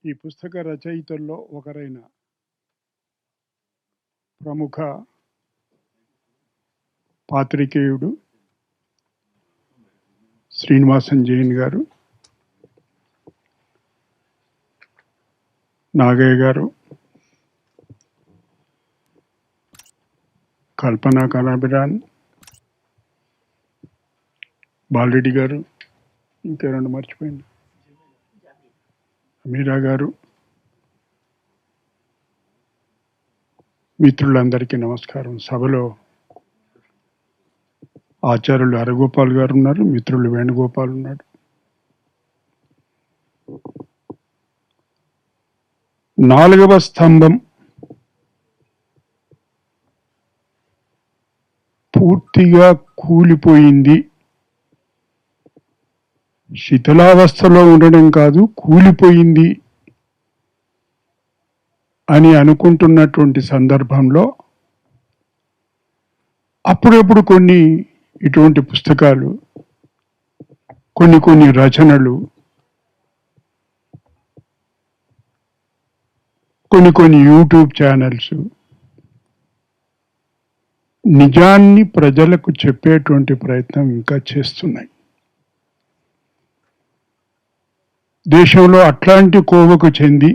ఈ పుస్తక రచయితల్లో ఒకరైన ప్రముఖ పాత్రికేయుడు శ్రీనివాసన్ జైన్ గారు, నాగయ్య గారు, కల్పన కళాభిరాన్, బాలరెడ్డి గారు, ఇంకెవరన్నా మర్చిపోయింది, మీరా గారు, మిత్రులందరికీ నమస్కారం. సభలో ఆచార్యులు హరగోపాల్ గారు ఉన్నారు, మిత్రులు వేణుగోపాల్ ఉన్నాడు. నాలుగవ స్తంభం పూర్తిగా కూలిపోయింది, శిథిలావస్థలో ఉండడం కాదు కూలిపోయింది అని అనుకుంటున్నటువంటి సందర్భంలో అప్పుడప్పుడు కొన్ని ఇటువంటి పుస్తకాలు, కొన్ని రచనలు, కొన్ని యూట్యూబ్ ఛానల్స్ నిజాన్ని ప్రజలకు చెప్పేటువంటి ప్రయత్నం ఇంకా చేస్తున్నాయి. దేశంలో అట్లాంటి కోవకు చెంది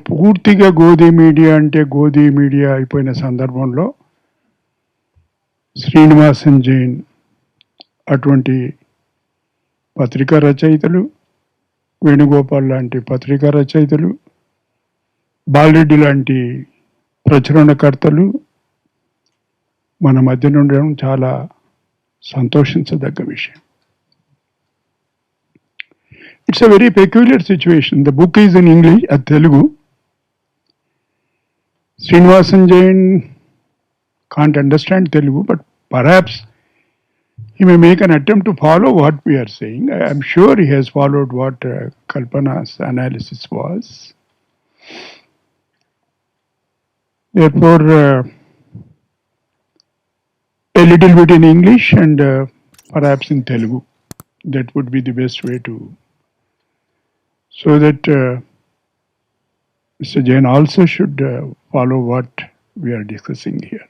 పూర్తిగా గోధీ మీడియా అయిపోయిన సందర్భంలో శ్రీనివాసన్ జైన్ అటువంటి పత్రికా రచయితలు, వేణుగోపాల్ లాంటి పత్రికా రచయితలు, బాలరెడ్డి లాంటి ప్రచురణకర్తలు మన మధ్య ఉండడం చాలా సంతోషించదగ్గ విషయం. It's a very peculiar situation. The book is in English, Telugu. Srinivasan Jain can't understand Telugu, but perhaps he may make an attempt to follow what we are saying. I am sure he has followed what Kalpana's analysis was. Therefore, a little bit in English and perhaps in Telugu. That would be the best way to, so that Mr. Jain also should follow what we are discussing here.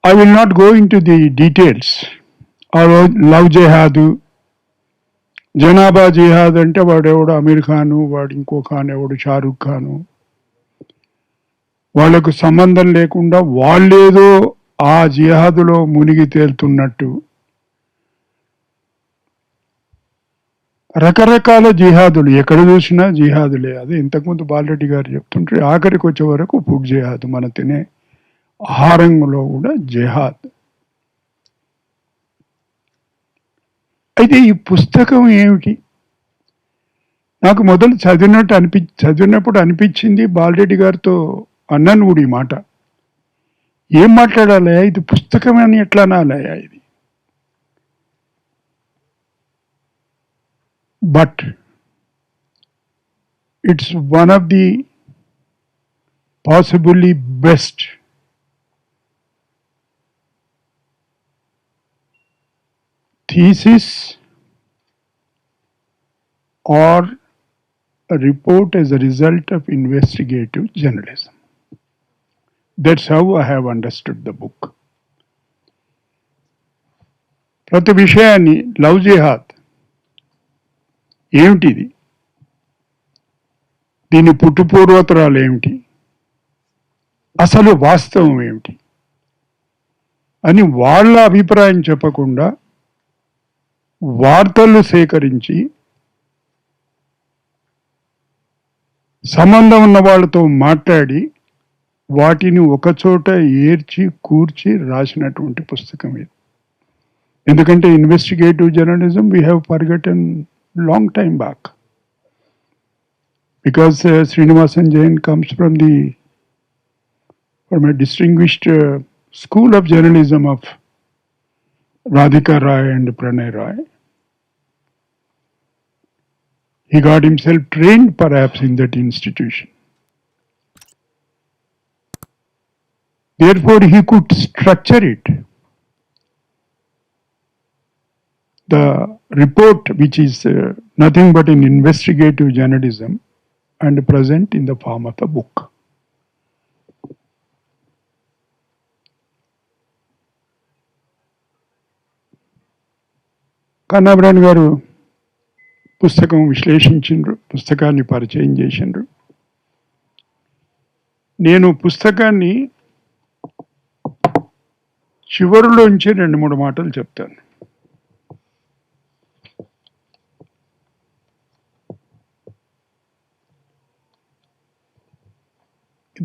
I will not go into the details. Love జెహాదు, జనాభా జిహాద్ అంటే వాడెవడు అమీర్ ఖాను, వాడు ఇంకో ఖాన్ ఎవడు షారూఖ్ ఖాను, వాళ్లకు సంబంధం లేకుండా వాళ్ళేదో ఆ జిహాదులో మునిగి తేలుతున్నట్టు రకరకాల జిహాదులు, ఎక్కడ చూసినా జిహాదులే. అదే ఇంతకుముందు బాలరెడ్డి గారు చెప్తుంటే ఆఖరికి వచ్చే వరకు ఫుడ్ జిహాద్, మన తినే ఆహారంలో కూడా జిహాద్. అయితే ఈ పుస్తకం ఏమిటి? నాకు మొదలు చదివినప్పుడు అనిపించింది, బాలరెడ్డి గారితో అన్నాను కూడా ఈ మాట, ఏం మాట్లాడాలయా ఇది, పుస్తకం అని ఎట్లా అనాలయా ఇది. But it's one of the possibly best thesis or a report as a result of investigative journalism. That's how I have understood the book. ప్రతి విషయాన్ని, లవ్ జిహాద్ ఏమిటిది, దీని పుట్టుపూర్వోత్తరాలు ఏమిటి, అసలు వాస్తవం ఏమిటి అని వాళ్ళ అభిప్రాయం చెప్పకుండా వార్తలు సేకరించి సంబంధం ఉన్న వాళ్ళతో మాట్లాడి వాటిని ఒకచోట ఏర్చి కూర్చి రాసినటువంటి పుస్తకం ఇది. ఎందుకంటే investigative journalism we have forgotten long time back, because Srinivasan Jain comes from a distinguished school of journalism of Radhika Rai and Pranay Rai. He got himself trained perhaps in that institution. Therefore, he could structure it The report, which is nothing but an investigative journalism, and present in the form of a book. కన్నాబ్రాన్ గారు పుస్తకం విశ్లేషించిండ్రు, పుస్తకాన్ని పరిచయం చేసిండ్రు. నేను పుస్తకాన్ని చివరిలోంచి 2-3 మాటలు చెప్తాను.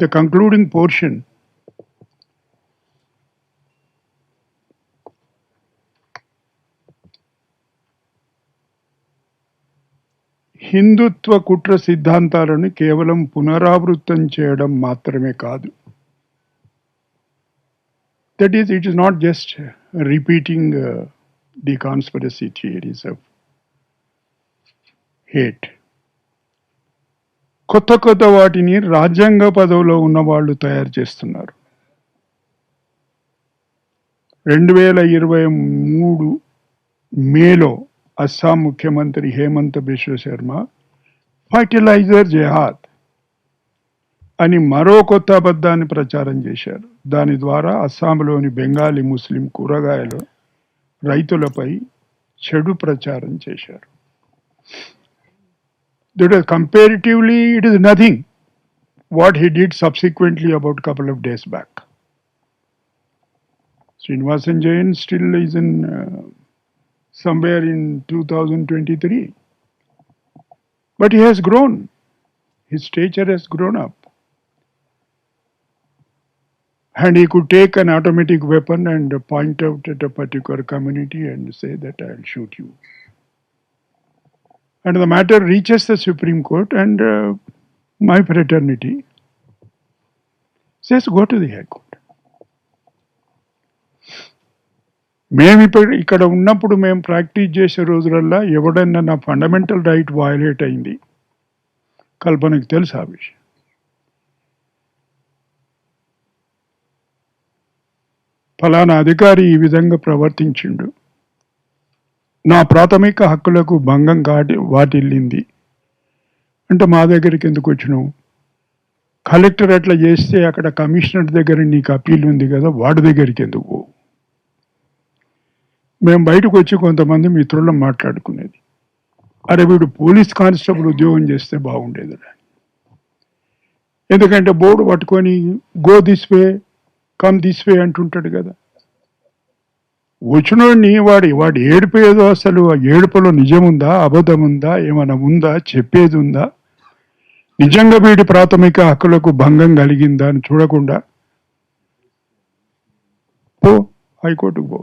The concluding portion హిందుత్వ కుట్ర సిద్ధాంతాలను కేవలం పునరావృతం చేయడం మాత్రమే కాదు. That is, it is not just repeating the conspiracy theories of hate. కొత్త కొత్త వాటిని రాజ్యాంగ పదవిలో ఉన్న వాళ్ళు తయారు చేస్తున్నారు. 2023 మేలో అస్సాం ముఖ్యమంత్రి హేమంత్ బిశ్వ శర్మ ఫర్టిలైజర్ జెహాద్ అని మరో కొత్త అబద్ధాన్ని ప్రచారం చేశారు. దాని ద్వారా అస్సాంలోని బెంగాలీ ముస్లిం కూరగాయల రైతులపై చెడు ప్రచారం చేశారు. That is, comparatively, it is nothing what he did subsequently about a couple of days back. Srinivasan Jain still is in somewhere in 2023. But he has grown. His stature has grown up. And he could take an automatic weapon and point out at a particular community and say that I'll shoot you. And the matter reaches the Supreme Court, and my fraternity says go to the High Court. మేము ఇక్కడ ఉన్నప్పుడు మేము practice చేసే రోజులల్లో ఎవడన్నా నా fundamental right violate అయింది, కల్పనకు తెలుసు ఆ విషయం. ఫలానా అధికారి ఈ విధంగా ప్రవర్తించిండు, నా ప్రాథమిక హక్కులకు భంగం వాటిల్లింది అంటే మా దగ్గరికి ఎందుకు వచ్చినావు? కలెక్టర్ అట్లా చేస్తే అక్కడ కమిషనర్ దగ్గర నీకు అప్పీల్ ఉంది కదా, వాడి దగ్గరికి ఎందుకు? మేము బయటకు వచ్చి కొంతమంది మిత్రులను మాట్లాడుకునేది, అరే వీడు పోలీస్ కానిస్టేబుల్ ఉద్యోగం చేస్తే బాగుండేది. ఎందుకంటే బోర్డు పట్టుకొని go this way come this way అంటుంటాడు కదా. వచ్చినోడిని వాడు ఏడిపోయేదో, అసలు ఆ ఏడుపులో నిజముందా అబద్ధముందా ఏమైనా ఉందా, చెప్పేది ఉందా, నిజంగా వీడి ప్రాథమిక హక్కులకు భంగం కలిగిందా అని చూడకుండా పో హైకోర్టుకు పో.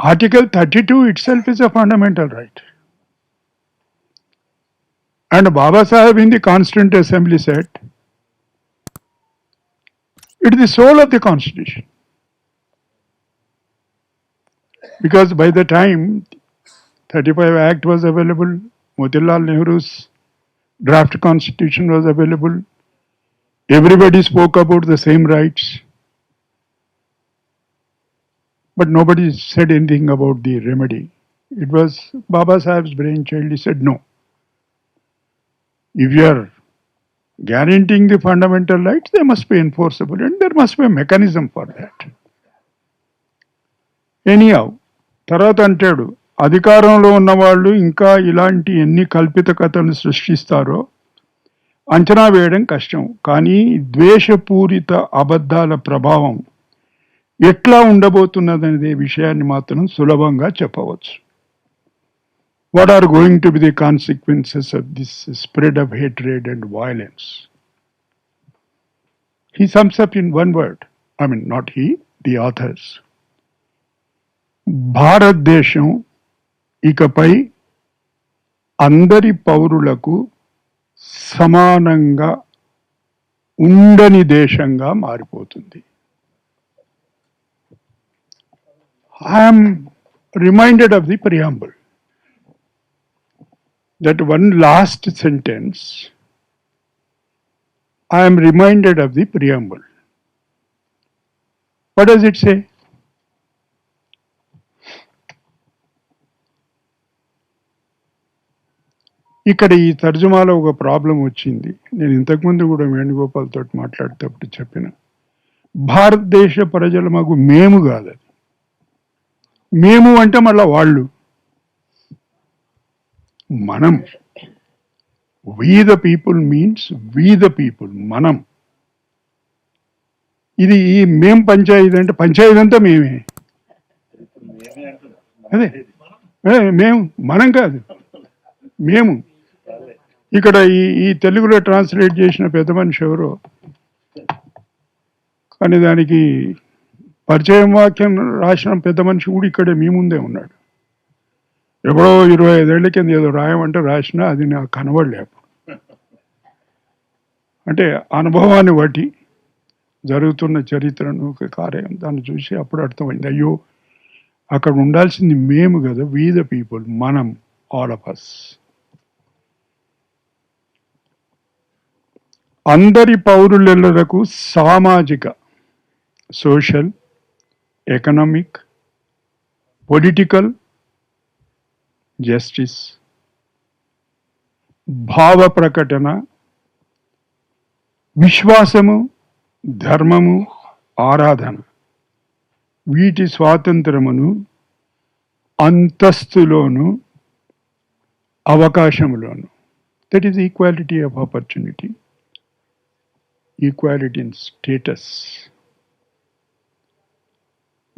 Article 32 itself is a fundamental right. And Baba Sahib in the Constituent Assembly said, it is the soul of the Constitution. Because by the time 35 Act was available, Motilal Nehru's draft Constitution was available, everybody spoke about the same rights. But nobody said anything about the remedy. It was Baba Sahib's brainchild. He said, no. If you are guaranteeing the fundamental rights, they must be enforceable, and there must be a mechanism for that. Anyhow, తర్వాత అంటాడు, అధికారంలో ఉన్నవాళ్ళు ఇంకా ఇలాంటి ఎన్ని కల్పిత కథలను సృష్టిస్తారో అంచనా వేయడం కష్టం, కానీ ద్వేషపూరిత అబద్ధాల ప్రభావం ఎట్లా ఉండబోతున్నదనే విషయాన్ని మాత్రం సులభంగా చెప్పవచ్చు. What are going to be the consequences of this spread of hatred and violence? He sums up in one word. I mean, not he, the authors. భారతదేశం ఇకపై అందరి పౌరులకు సమానంగా ఉండని దేశంగా మారిపోతుంది. I am reminded of the preamble. That one last sentence, I am reminded of the preamble. What does it say? ఇక్కడ ఈ తర్జుమాలో ఒక ప్రాబ్లం వచ్చింది. నేను ఇంతకుముందు కూడా వేణుగోపాల్ తోటి మాట్లాడేటప్పుడు చెప్పిన, భారతదేశ ప్రజలు మాకు మేము కాదు, అది మేము అంటే మళ్ళా వాళ్ళు, మనం. We the people means we the people, మనం. ఇది ఈ మేం పంచాయతీ అంటే పంచాయతీ అంతా మేమే, అదే మేము, మనం కాదు, మేము. ఇక్కడ ఈ తెలుగులో ట్రాన్స్లేట్ చేసిన పెద్ద మనిషి ఎవరో, కానీ దానికి పరిచయం వాక్యం రాసిన పెద్ద మనిషి కూడా ఇక్కడే మీ ముందే ఉన్నాడు. ఎప్పుడో 25 ఏళ్ల కింద ఏదో రాయమంటే రాసినా అది నాకు కనబడలే. అంటే అనుభవాన్ని బట్టి జరుగుతున్న చరిత్రను, ఒక కార్యం దాన్ని చూసి అప్పుడు అర్థమైంది, అయ్యో అక్కడ ఉండాల్సింది మేము కదా, వీ ద పీపుల్, మనం, ఆల్ ఆఫ్ అస్. అందరి పౌరులకు సామాజిక, సోషల్, ఎకనామిక్, పొలిటికల్ జస్టిస్, భావ ప్రకటన, విశ్వాసము, ధర్మము, ఆరాధన, వీటి స్వాతంత్రమును అంతస్తులోను అవకాశములోను. That is equality of opportunity, equality in status.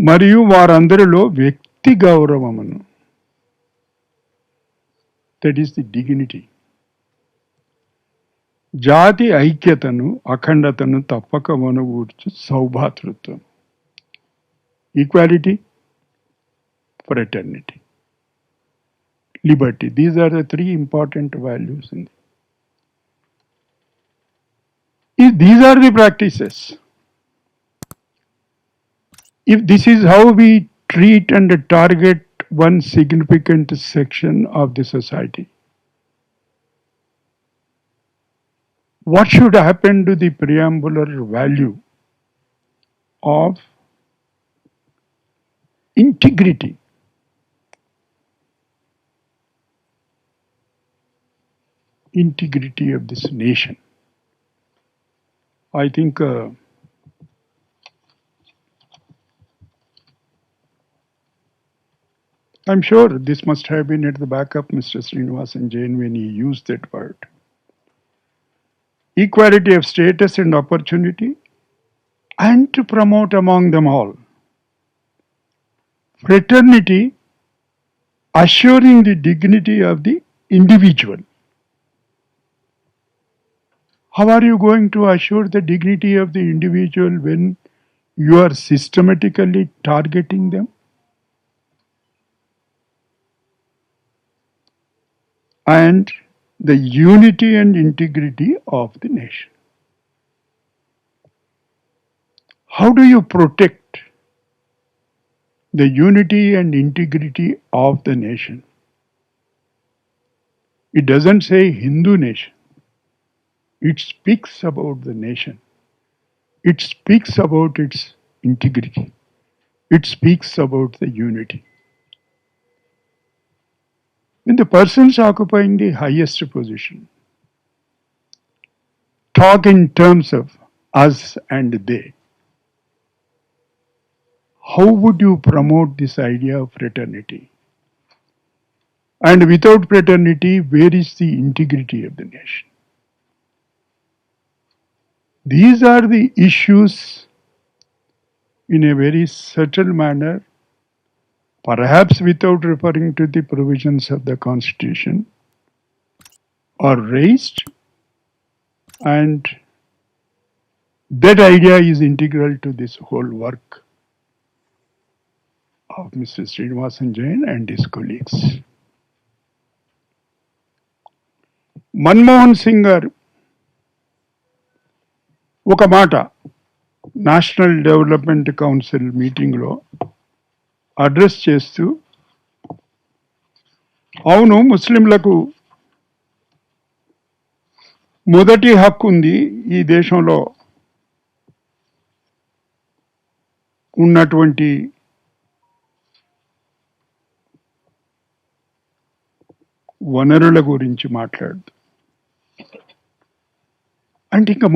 మరియు వారందరిలో వ్యక్తి గౌరవమును, దట్ ఈస్ ది డిగ్నిటీ. జాతి ఐక్యతను, అఖండతను తప్పక మనగూర్చు సౌభాతృత్వం, equality, fraternity, liberty. These are the three important values in the, if these are the practices, if this is how we treat and target one significant section of the society, what should happen to the preambular value of integrity? Integrity of this nation. I think I'm sure this must have been at the back of Mr. Srinivasan Jain when he used that word. Equality of status and opportunity, and to promote among them all fraternity, assuring the dignity of the individual. How are you going to assure the dignity of the individual when you are systematically targeting them? And the unity and integrity of the nation. How do you protect the unity and integrity of the nation? It doesn't say Hindu nation. It speaks about the nation. It speaks about its integrity. It speaks about the unity. When the persons occupying the highest position talk in terms of us and they, how would you promote this idea of fraternity? And without fraternity, where is the integrity of the nation? These are the issues in a very subtle manner, perhaps without referring to the provisions of the Constitution, are raised, and that idea is integral to this whole work of Mr. Srinivasan Jain and his colleagues. Manmohan Singh గారు ఒక మాట national development council మీటింగ్లో address చేస్తూ, అవును ముస్లింలకు మొదటి హక్కు ఉంది ఈ దేశంలో ఉన్నటువంటి వనరుల గురించి మాట్లాడదు. అంటే ఇంకా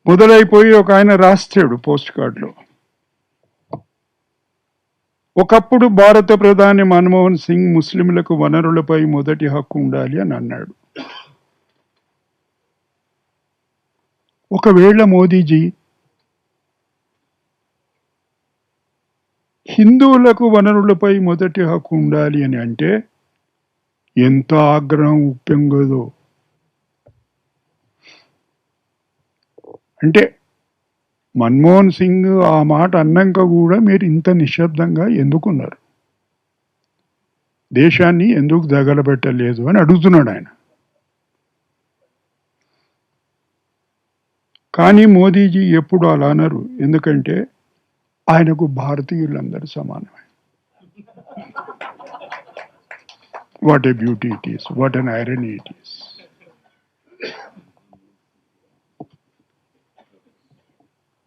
మొదలైపోయి ఒక ఆయన రాస్తాడు పోస్ట్ కార్డులో, ఒకప్పుడు భారత ప్రధాని మన్మోహన్ సింగ్ ముస్లింలకు వనరులపై మొదటి హక్కు ఉండాలి అని అన్నాడు. ఒకవేళ మోదీజీ హిందువులకు వనరులపై మొదటి హక్కు ఉండాలి అని అంటే ఎంత ఆగ్రహం ఉప్పొంగదో. అంటే మన్మోహన్ సింగ్ ఆ మాట అన్నాక కూడా మీరు ఇంత నిశ్శబ్దంగా ఎందుకున్నారు, దేశాన్ని ఎందుకు దగలబెట్టలేదు అని అడుగుతున్నాడు ఆయన. కానీ మోదీజీ ఎప్పుడు అలా అనరు, ఎందుకంటే ఆయనకు భారతీయులందరూ సమానమే. What a beauty it is, what an irony it is.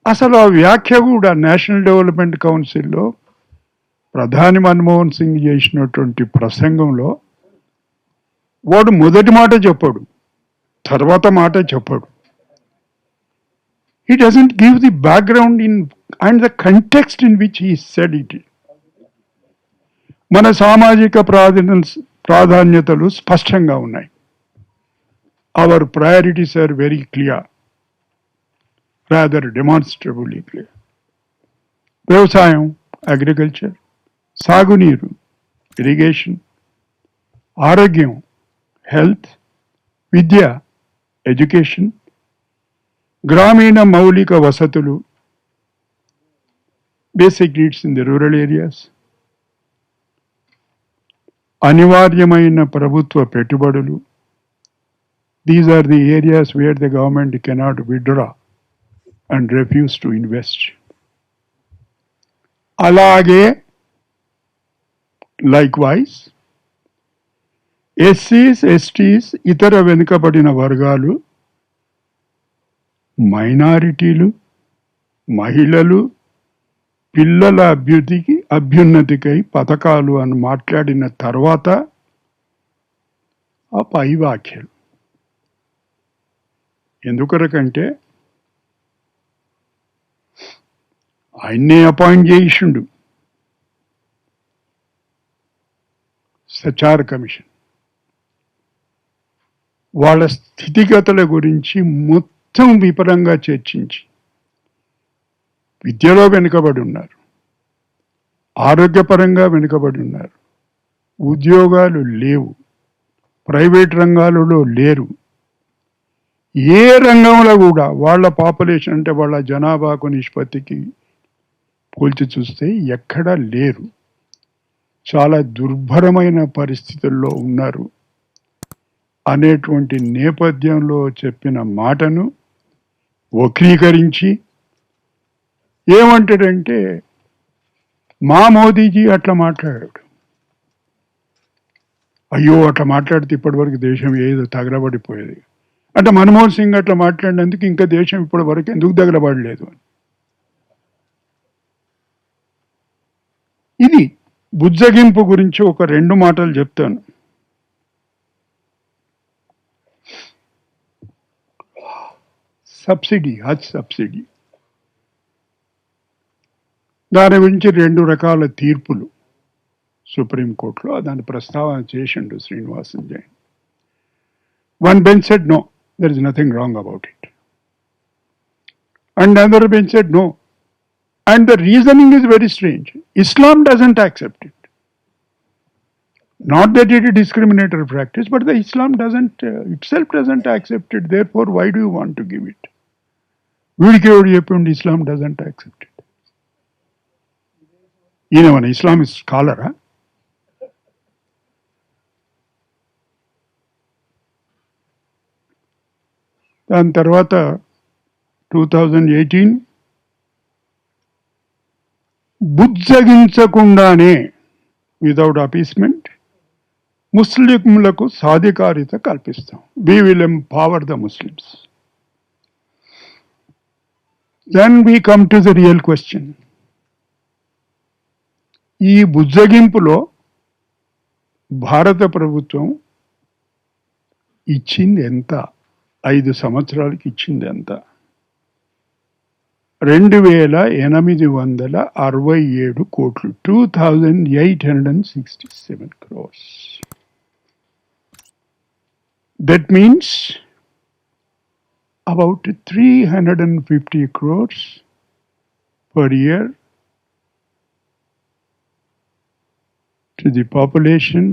అసలు ఆ వ్యాఖ్య కూడా నేషనల్ డెవలప్మెంట్ కౌన్సిల్లో ప్రధాని మన్మోహన్ సింగ్ చేసినటువంటి ప్రసంగంలో వాడు మొదటి మాట చెప్పాడు, తర్వాత మాట చెప్పాడు. He doesn't give the background and the context in which he said it. మన సామాజిక ప్రాధాన్యతలు స్పష్టంగా ఉన్నాయి. Our priorities are very clear, rather demonstrably clear. వ్యవసాయం, అగ్రికల్చర్, సాగునీరు, ఇరిగేషన్, ఆరోగ్యం, హెల్త్, విద్య, ఎడ్యుకేషన్, గ్రామీణ మౌలిక వసతులు, basic needs in the rural areas, అనివార్యమైన ప్రభుత్వ పెట్టుబడులు. These are the areas where the government cannot withdraw and refuse to invest. అలాగే లైక్వైజ్ ఎస్సీస్, ఎస్టీస్, ఇతర వెనుకబడిన వర్గాలు, మైనారిటీలు, మహిళలు, పిల్లల అభ్యున్నతికై పథకాలు అని మాట్లాడిన తర్వాత ఆ పై వ్యాఖ్యలు ఎందుకొరకంటే ఆయన్నే అపాయింట్ చేయించుండు సచార్ కమిషన్. వాళ్ళ స్థితిగతుల గురించి మొత్తం విపులంగా చర్చించి, విద్యలో వెనుకబడి ఉన్నారు, ఆరోగ్యపరంగా వెనుకబడి ఉన్నారు, ఉద్యోగాలు లేవు, ప్రైవేట్ రంగాలలో లేరు, ఏ రంగంలో కూడా వాళ్ళ పాపులేషన్ అంటే వాళ్ళ జనాభాకు నిష్పత్తికి పోల్చి చూస్తే ఎక్కడా లేరు, చాలా దుర్భరమైన పరిస్థితుల్లో ఉన్నారు అనేటువంటి నేపథ్యంలో చెప్పిన మాటను వక్రీకరించి ఏమంటాడంటే, మా మోదీజీ అట్లా మాట్లాడాడు, అయ్యో అట్లా మాట్లాడితే ఇప్పటి వరకు దేశం ఏదో తగలబడిపోయేది అంటే మన్మోహన్ సింగ్ అట్లా మాట్లాడినందుకు ఇంకా దేశం ఇప్పటి వరకు ఎందుకు తగలబడలేదు అని. ఇది బుజ్జగింపు గురించి ఒక 2 మాటలు చెప్తాను. సబ్సిడీ, హజ్ సబ్సిడీ, దాని గురించి 2 రకాల తీర్పులు సుప్రీంకోర్టులో దాని ప్రస్తావన చేసిండు Srinivasan Jain. One bench said no, there is nothing wrong about it, and another bench said no, and the reasoning is very strange. Islam doesn't accept it. Not that it is discriminatory practice, but the Islam itself doesn't accept it. Therefore, why do you want to give it? వీడికి ఎవడు చెప్పిండు Islam doesn't accept it? ఈయన మన Islamic స్కాలరా? దాని తర్వాత 2018 బుజ్జగించకుండానే without appeasement ముస్లింలకు సాధికారిత కల్పిస్తాం. We will empower the Muslims. Then we come to the real question. ఈ బుజ్జగింపులో భారత ప్రభుత్వం ఇచ్చింది ఎంత? 5 సంవత్సరాలకి ఇచ్చింది ఎంత? 2867 కోట్లు, 2867 crores. That means about 350 crores per year to the population,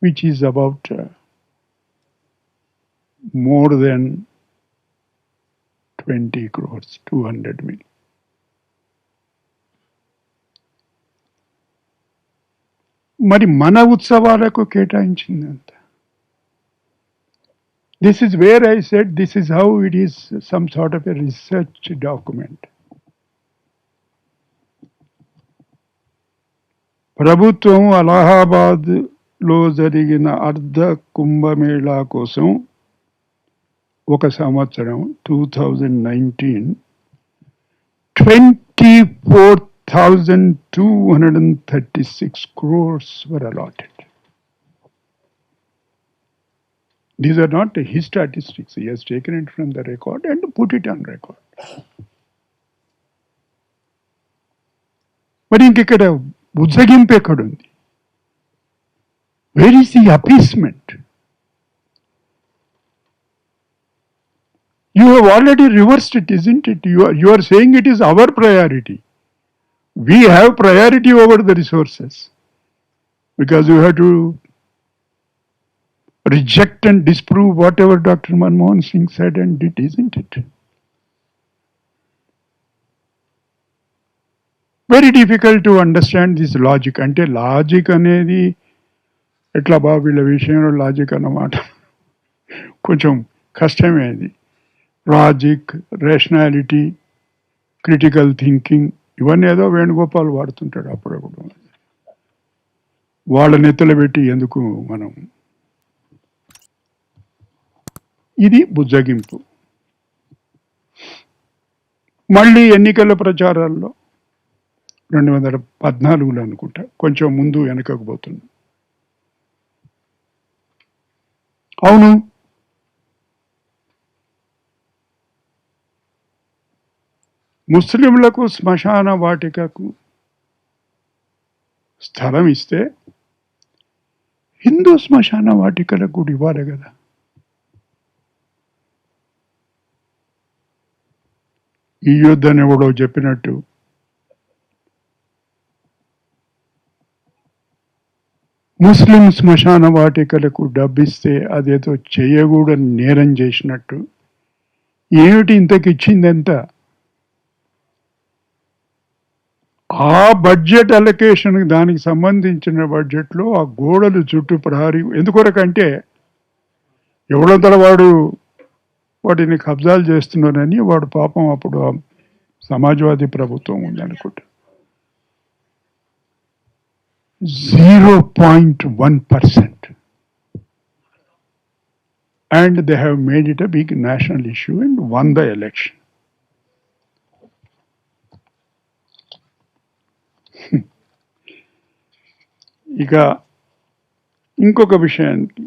which is about more than 20 crores, 200 million. మరి మన ఉత్సవాలకు కేటాయించిందంత. This is where I said this is how it is some sort of a research document. ప్రభుత్వం అలహాబాద్లో జరిగిన అర్ధ కుంభమేళా కోసం ఒక సంవత్సరం 2019 24,236 crores were allotted. These are not his statistics. He has taken it from the record and put it on record. మరి ఇంకెక్కడ ఉజ్జగింపు ఎక్కడుంది? Where is the appeasement? You have already reversed it, isn't it? You are saying it is our priority. We have priority over the resources because you have to reject and disprove whatever Dr. Manmohan Singh said and did, isn't it? Very difficult to understand this logic. Ante logic anedi etla ba వీళ్ళ విషయంలో logic అన్నమాట కొంచెం కష్టమే. అది logic, rationality, critical thinking ఇవన్నీ ఏదో వేణుగోపాల్ వాడుతుంటాడు అప్పుడప్పుడు. వాళ్ళ నెత్తలు పెట్టి ఎందుకు మనం. ఇది బుజ్జగింపు. మళ్ళీ ఎన్నికల ప్రచారాల్లో 2014లో అనుకుంటా, కొంచెం ముందు వెనకకు పోతుంది. అవును, ముస్లింలకు శ్మశాన వాటికకు స్థలం ఇస్తే హిందూ శ్మశాన వాటికలకు కూడా ఇవ్వాలి కదా. ఈ యుద్ధం ఎవడో చెప్పినట్టు ముస్లిం శ్మశాన వాటికలకు డబ్బిస్తే అదేదో చేయకూడని నేరం చేసినట్టు. ఏమిటి ఇంతకు ఇచ్చిందెంత? ఆ బడ్జెట్ అలొకేషన్, దానికి సంబంధించిన బడ్జెట్లో ఆ గోడలు చుట్టూ ప్రహరీ ఎందుకొరకంటే ఎవడంతల వాడు వాటిని కబ్జాలు చేస్తున్నారని వాడు పాపం అప్పుడు సమాజ్వాదీ ప్రభుత్వం ఉందనుకుంటా 0.1%. And they have made it a big national issue and won the election. ఇక ఇంకొక విషయానికి,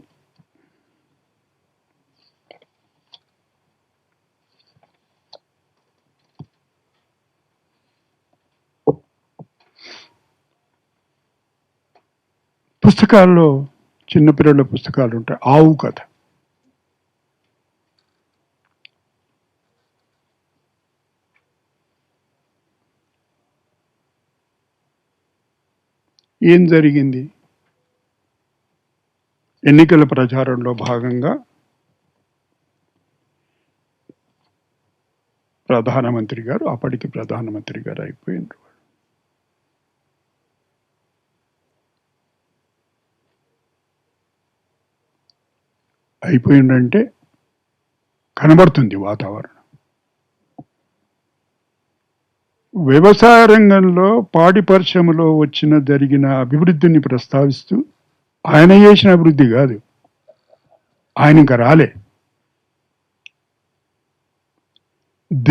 పుస్తకాల్లో చిన్నపిల్లల పుస్తకాలు ఉంటాయి. ఆవు కథ. ఏం జరిగింది? ఎన్నికల ప్రచారంలో భాగంగా ప్రధానమంత్రి గారు, అప్పటికి ప్రధానమంత్రి గారు అయిపోయినారు, అయిపోయిందంటే కనబడుతుంది వాతావరణం. వ్యవసాయ రంగంలో పాడి పరిశ్రమలో జరిగిన అభివృద్ధిని ప్రస్తావిస్తూ, ఆయన చేసిన అభివృద్ధి కాదు, ఆయన ఇంకా రాలే.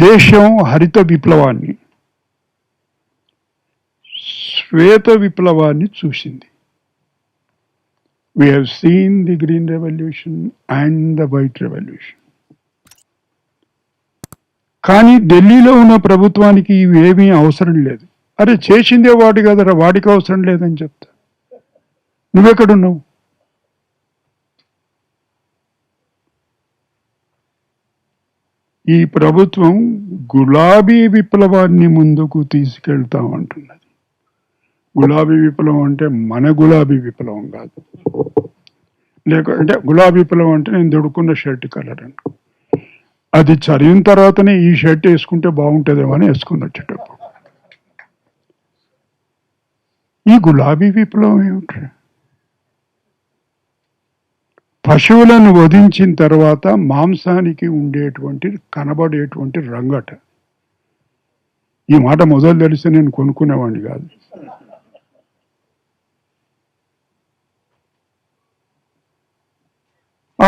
దేశం హరిత విప్లవాన్ని, శ్వేత విప్లవాన్ని చూసింది. We have seen the Green Revolution and the White Revolution. కానీ ఢిల్లీలో ఉన్న ప్రభుత్వానికి ఇవేమీ అవసరం లేదు. అరే చేసిందే వాడి కదరా, వాడికి అవసరం లేదని చెప్తా. నువ్వెక్కడున్నావు? ఈ ప్రభుత్వం గులాబీ విప్లవాన్ని ముందుకు తీసుకెళ్తామంటున్నది. గులాబీ విప్లవం అంటే మన గులాబీ విప్లవం కాదు. అంటే గులాబీ విప్లవం అంటే నేను దొడుకున్న షర్ట్ కలర్ అని. అది చదివిన తర్వాతనే ఈ షర్ట్ వేసుకుంటే బాగుంటుందేమో అని వేసుకుని వచ్చేటప్పుడు. ఈ గులాబీ విప్లవం ఏమిటి? పశువులను వధించిన తర్వాత మాంసానికి ఉండేటువంటి కనబడేటువంటి రంగట. ఈ మాట మొదలు తెలిసి నేను కొనుక్కునేవాడిని కాదు.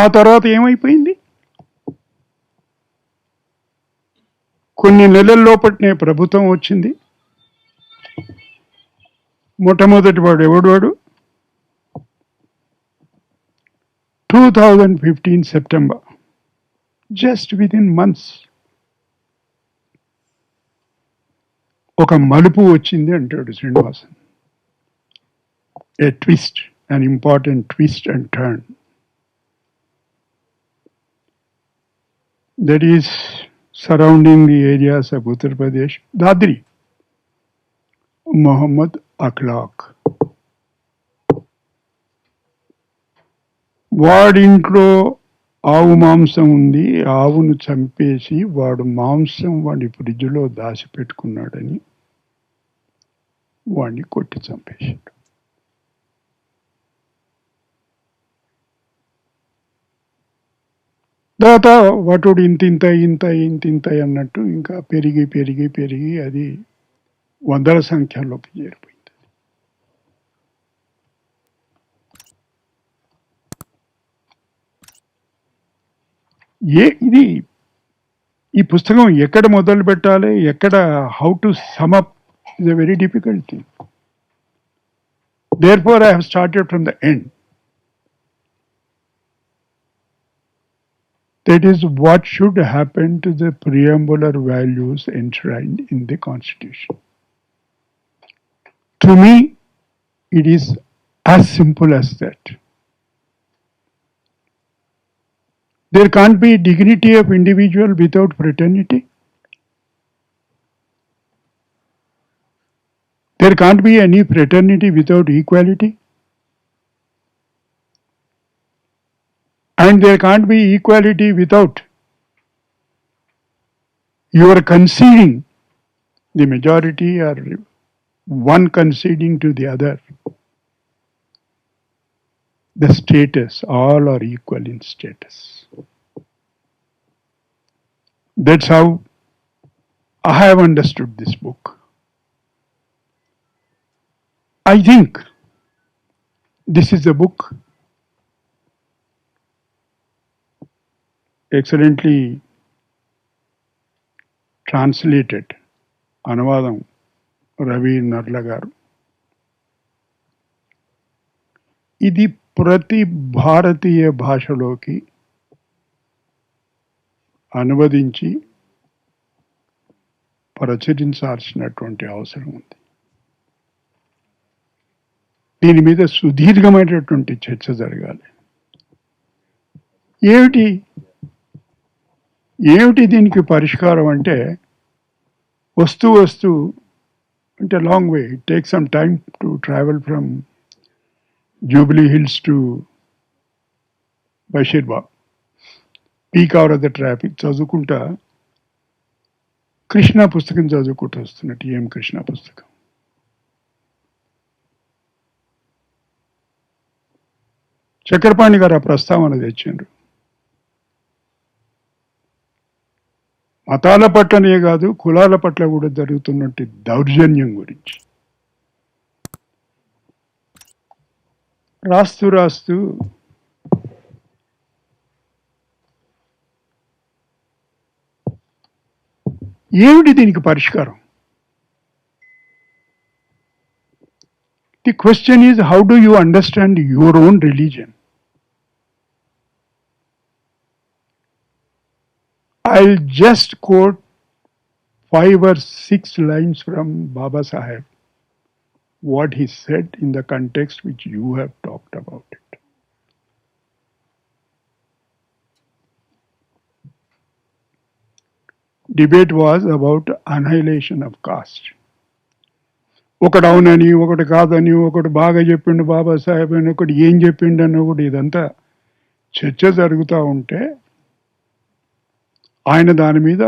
ఆ తర్వాత ఏమైపోయింది? కొన్ని నెలల లోపట్నే ప్రభుత్వం వచ్చింది. మొట్టమొదటి వాడు ఎవడు? 2015 సెప్టెంబర్, జస్ట్ విదిన్ మంత్స్ ఒక మలుపు వచ్చింది అంటాడు శ్రీనివాసన్. ఏ twist, an important twist and turn. That is surrounding the areas of Uttar Pradesh, Dadri, Mohammad Akhlaq. వాడింట్లో ఆవు మాంసం ఉంది, ఆవును చంపేసి వాడు మాంసం వాడి ఫ్రిడ్జ్లో దాచిపెట్టుకున్నాడని వాడిని కొట్టి చంపేశాడు. తర్వాత వాటుడు ఇంత అన్నట్టు ఇంకా పెరిగి అది వందల సంఖ్యలోకి చేరిపోయింది. ఇది ఈ పుస్తకం ఎక్కడ మొదలు పెట్టాలి, ఎక్కడ how to sum up is a very difficult thing. Therefore I have started from the end. That is what should happen to the preambular values enshrined in the Constitution. To me, it is as simple as that. There can't be dignity of individual without fraternity. There can't be any fraternity without equality. And there can't be equality without your conceding, the majority or one conceding to the other, the status. All are equal in status. That's how I have understood this book. I think this is a book excellently translated. అనువాదం రవి నర్ల గారు. ఇది ప్రతి భారతీయ భాషలోకి అనువదించి ప్రచురించాల్సినటువంటి అవసరం ఉంది. దీని మీద సుదీర్ఘమైనటువంటి చర్చ జరగాలి. ఏమిటి దీనికి పరిష్కారం అంటే, వస్తూ అంటే long way, it take some time to travel from Jubilee Hills to Basheerbagh, peak hour of the traffic. చదువుకుంటా కృష్ణ పుస్తకం చదువుకుంటూ వస్తున్న టిఎం కృష్ణ పుస్తకం. చక్రపాణి గారు ఆ ప్రస్తావన తెచ్చిండ్రు. మతాల పట్లనే కాదు, కులాల పట్ల కూడా జరుగుతున్నట్టు దౌర్జన్యం గురించి రాస్తూ ఏమిటి దీనికి పరిష్కారం? The question is, how do you understand your own religion? I'll just quote 5 or 6 lines from Baba Sahib, what he said in the context which you have talked about it. Debate was about annihilation of caste. ఒకటి అవునని ఒకటి కాదని ఒకటి బాగా చెప్పిండు బాబాసాహెబ్ అని ఒకటి ఏం చెప్పిండు అని ఒకటి ఇదంతా చర్చ జరుగుతూ ఉంటే ఆయన దాని మీద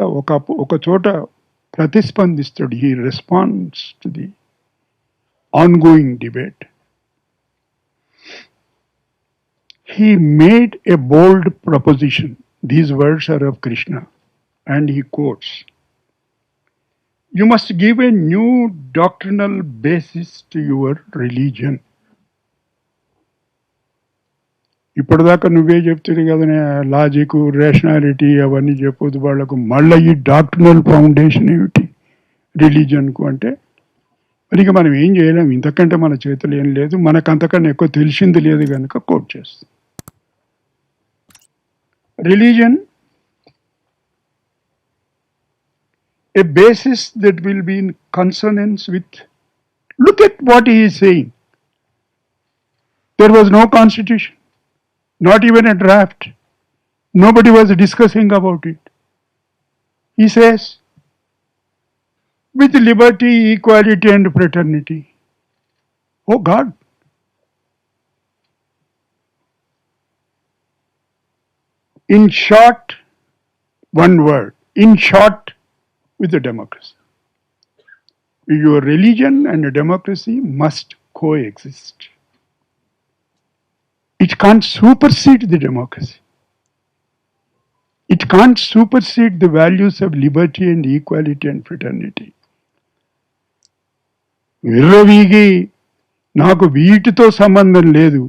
ఒక చోట ప్రతిస్పందిస్తాడు. He response to the ongoing debate. He made a bold proposition. These words are of Krishna. And he quotes, you must give a new doctrinal basis to your religion. ఇప్పటిదాకా నువ్వే చెప్తుంది కదా లాజిక్, రేషనాలిటీ అవన్నీ చెప్పొద్దు వాళ్ళకు. మళ్ళీ ఈ doctrinal foundation ఏమిటి రిలీజన్కు అంటే మరి ఇక మనం ఏం చేయలేం, ఇంతకంటే మన చేతులు ఏం లేదు, మనకు అంతకన్నా ఎక్కువ తెలిసింది లేదు కనుక కోట్ చేస్తాం. Religion, a basis that will be in consonance with. Look at what he is saying. There was no constitution, not even a draft. Nobody was discussing about it. He says, with liberty, equality, and fraternity. Oh God. In short, one word, in short, with the democracy. Your religion and democracy must coexist. It can't supersede the democracy. It can't supersede the values of liberty and equality and fraternity. విర్రవీగి నాకు వీటితో సంబంధం లేదు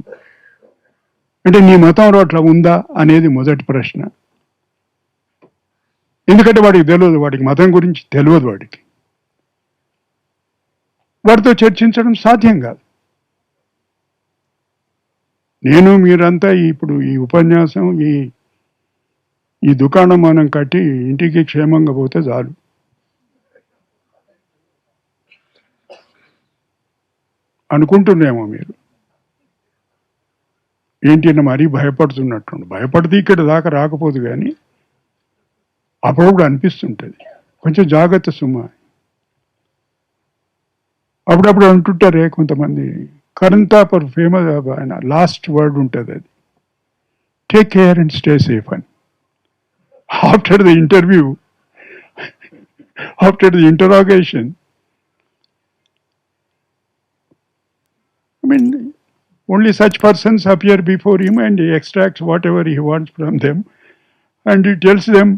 అంటే నీ మతంలో అట్లా ఉందా అనేది మొదటి ప్రశ్న. ఎందుకంటే వాడికి తెలియదు, వాడికి మతం గురించి తెలియదు, వాడితో చర్చించడం సాధ్యం కాదు. నేను మీరంతా ఇప్పుడు ఈ ఉపన్యాసం ఈ దుకాణం మనం కట్టి ఇంటికి క్షేమంగా పోతే చాలు. అనుకుంటున్నామో మీరు ఏంటి అని మరీ భయపడుతున్నట్టు. భయపడితే ఇక్కడ దాకా రాకపోదు, కానీ అప్పుడప్పుడు అనిపిస్తుంటుంది కొంచెం జాగ్రత్త సుమా. అప్పుడప్పుడు అంటుంటారే కొంతమంది, కరణ్ థాపర్ ఫేమస్ ఆయన లాస్ట్ వర్డ్ ఉంటుంది, అది take care and stay safe అని. After the interview, after the interrogation, I mean, only such persons appear before him and he extracts whatever he wants from them and he tells them,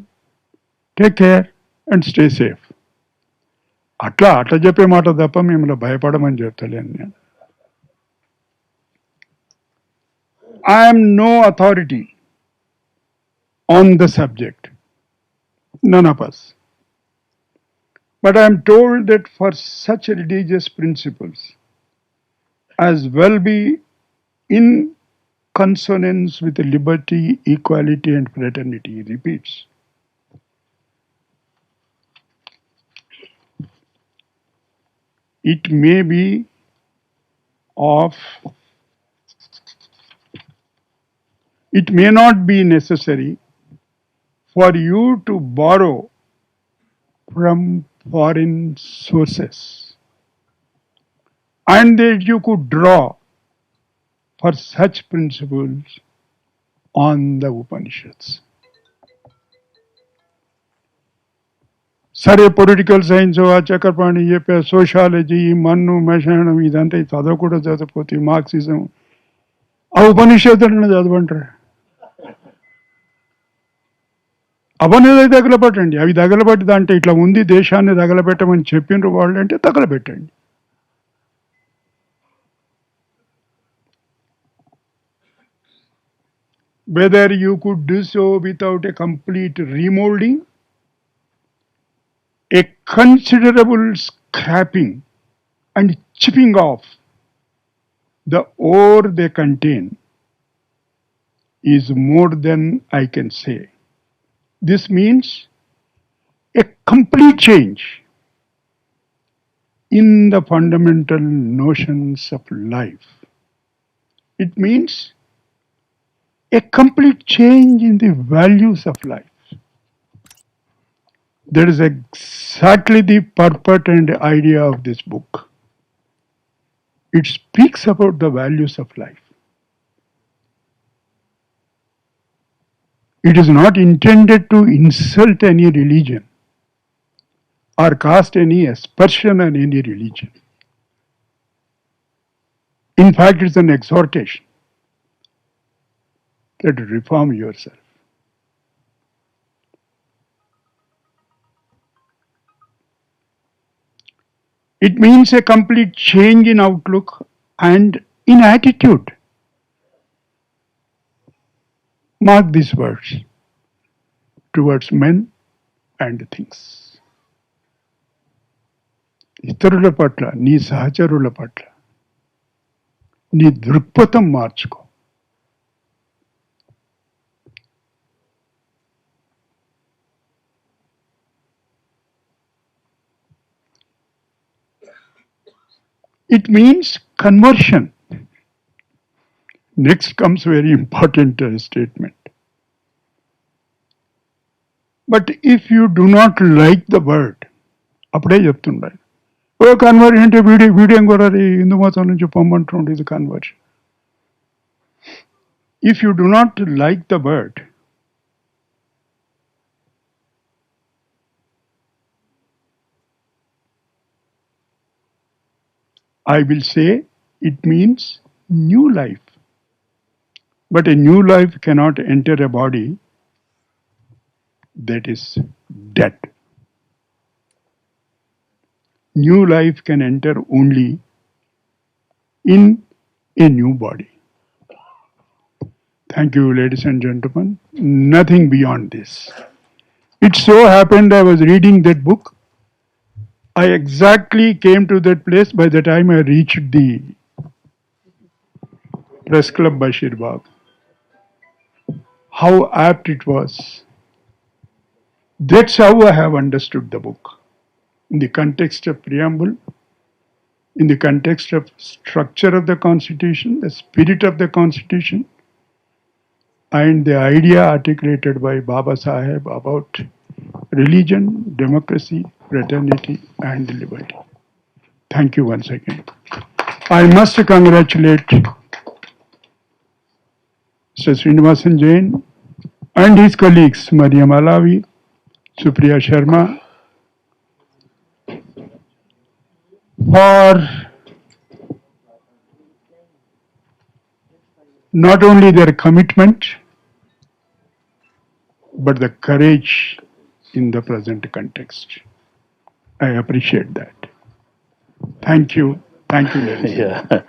take care and stay safe. అట్లా చెప్పే మాట తప్ప మిమ్మల్ని భయపడమని చెప్తలేను నేను. I am no authority on the subject, none of us. But I am told that for such religious principles as well be in consonance with liberty, equality and fraternity, he repeats. It may be it may not be necessary for you to borrow from foreign sources, and that you could draw for such principles on the Upanishads. సరే, political science, ఆ చక్రపాణి చెప్పే sociology, మన్ను మశానం ఇదంతా చదవకూడదు, చదివిపోతే Marxism, ఆ ఉపనిషత్తులను చదవంటారు. అవన్నీ తగలబెట్టండి, అవి తగలబెట్టి దాంట్లో ఇట్లా ఉంది దేశాన్ని తగలబెట్టమని చెప్పిండ్రు వాళ్ళు అంటే తగలబెట్టండి. Whether you could do so without a complete remolding, a considerable scrapping and chipping off The ore they contain is more than I can say. This means a complete change in the fundamental notions of life. It means a complete change in the values of life. That is exactly the purpose and idea of this book. It speaks about the values of life. It is not intended to insult any religion or cast any aspersion on any religion. In fact, it's an exhortation that reform yourself. It means a complete change in outlook and in attitude. Mark these words towards men and things. ఇతరుల పట్ల నీ సహచరుల పట్ల నీ దృక్పథం మార్చుకో. It means conversion. Next comes very important statement. But if you do not like the word, అప్పుడే చెప్తుండాలి, ఓ conversion అంటే వీడేం కూడా హిందూ మతం నుంచి పొమ్మంటుండే ఇది conversion. If you do not like the word, I will say it means new life. But a new life cannot enter a body that is dead. New life can enter only in a new body. Thank you, ladies and gentlemen. Nothing beyond this. It so happened I was reading that book. I exactly came to that place by the time I reached the press club Bashir Bagh. How apt it was. That's how I have understood the book. In the context of preamble, in the context of structure of the Constitution, the spirit of the Constitution, and the idea articulated by Baba Saheb about religion, democracy, fraternity, and liberty. Thank you once again. I must congratulate Sir Srinivasan Jain and his colleagues Mariam Alavi, Supriya Sharma, for not only their commitment but the courage in the present context. I appreciate that. Thank you. Thank you, ladies. Yeah.